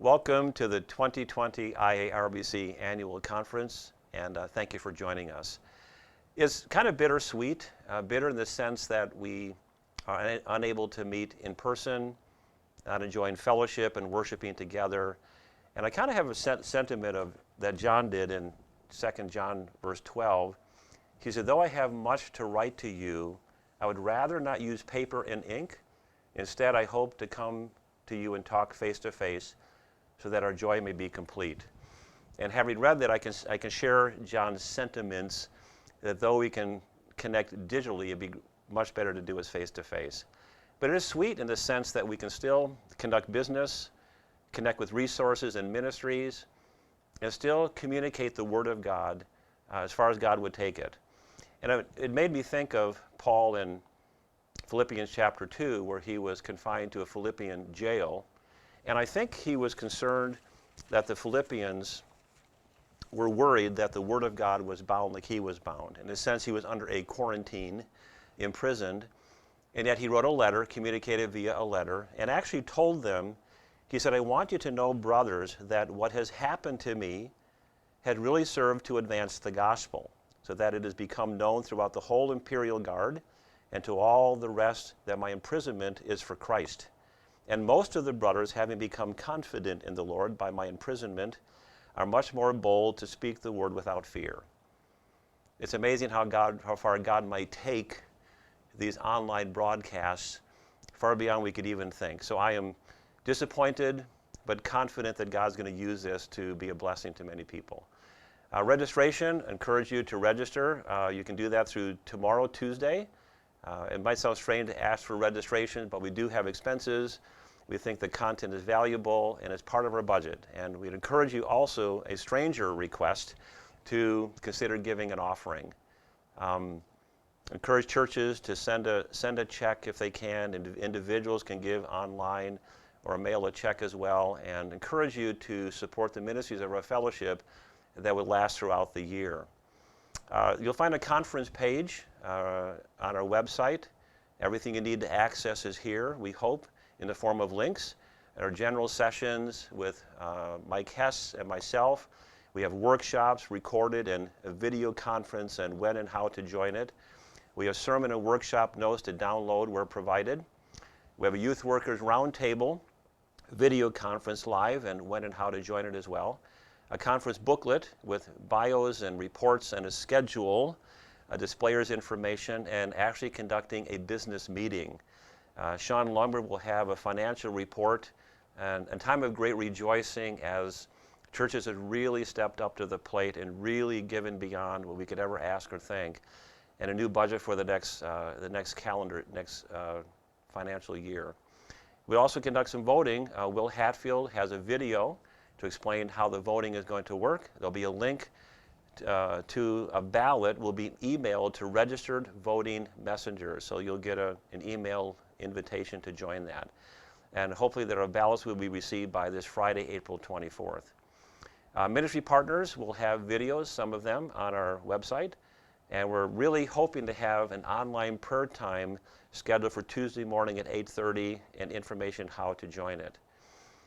Welcome to the 2020 IARBC Annual Conference, and thank you for joining us. It's kind of bittersweet, bitter in the sense that we are unable to meet in person, not enjoying fellowship and worshiping together. And I kind of have a sentiment of that John did in 2 John verse 12. He said, though I have much to write to you, I would rather not use paper and ink. Instead, I hope to come to you and talk face to face so that our joy may be complete. And having read that, I can share John's sentiments that though we can connect digitally, it'd be much better to do it face to face. But it is sweet in the sense that we can still conduct business, connect with resources and ministries, and still communicate the Word of God as far as God would take it. And it made me think of Paul in Philippians chapter 2, where he was confined to a Philippian jail. And I think he was concerned that the Philippians were worried that the Word of God was bound like he was bound. In a sense, he was under a quarantine, imprisoned, and yet he wrote a letter, communicated via a letter, and actually told them, he said, I want you to know, brothers, that what has happened to me had really served to advance the gospel, so that it has become known throughout the whole imperial guard and to all the rest that my imprisonment is for Christ. And most of the brothers, having become confident in the Lord by my imprisonment, are much more bold to speak the word without fear. It's amazing how far God might take these online broadcasts, far beyond we could even think. So I am disappointed, but confident that God's going to use this to be a blessing to many people. Registration, I encourage you to register. You can do that through tomorrow, Tuesday. It might sound strange to ask for registration, but we do have expenses. We think the content is valuable and it's part of our budget. And we'd encourage you also, a stranger request, to consider giving an offering. Encourage churches to send a check if they can. Individuals can give online or mail a check as well. And encourage you to support the ministries of our fellowship that would last throughout the year. You'll find a conference page on our website. Everything you need to access is here, we hope, in the form of links. Our general sessions with Mike Hess and myself. We have workshops recorded and a video conference and when and how to join it. We have sermon and workshop notes to download where provided. We have a youth workers roundtable, video conference live and when and how to join it as well. A conference booklet with bios and reports and a schedule, a displayer's information, and actually conducting a business meeting. Sean Lumber will have a financial report and a time of great rejoicing as churches have really stepped up to the plate and really given beyond what we could ever ask or think, and a new budget for the next financial year. We also conduct some voting. Will Hatfield has a video to explain how the voting is going to work. There'll be a link to a ballot will be emailed to registered voting messengers. So you'll get an email invitation to join that. And hopefully there are ballots will be received by this Friday, April 24th. Ministry partners will have videos, some of them, on our website. And we're really hoping to have an online prayer time scheduled for Tuesday morning at 8:30 and information how to join it.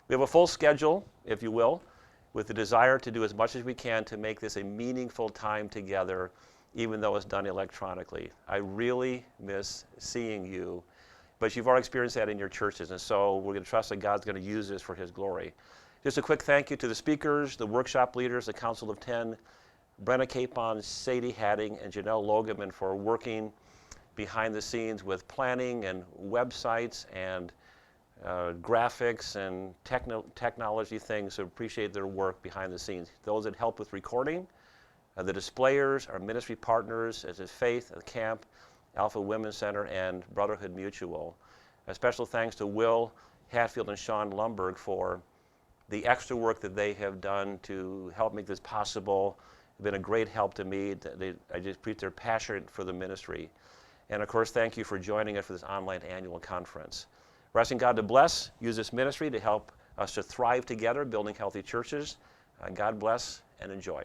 We have a full schedule, if you will, with the desire to do as much as we can to make this a meaningful time together, even though it's done electronically. I really miss seeing you, but you've already experienced that in your churches, and so we're going to trust that God's going to use this for His glory. Just a quick thank you to the speakers, the workshop leaders, the Council of 10, Brenna Capon, Sadie Hadding, and Janelle Logeman for working behind the scenes with planning and websites and graphics and technology things, so appreciate their work behind the scenes. Those that help with recording, the displayers, our ministry partners, as is Faith, the Camp, Alpha Women's Center, and Brotherhood Mutual. A special thanks to Will Hatfield and Sean Lumberg for the extra work that they have done to help make this possible. They've been a great help to me. I just appreciate their passion for the ministry. And of course, thank you for joining us for this online annual conference. We're asking God to bless, use this ministry to help us to thrive together, building healthy churches. God bless and enjoy.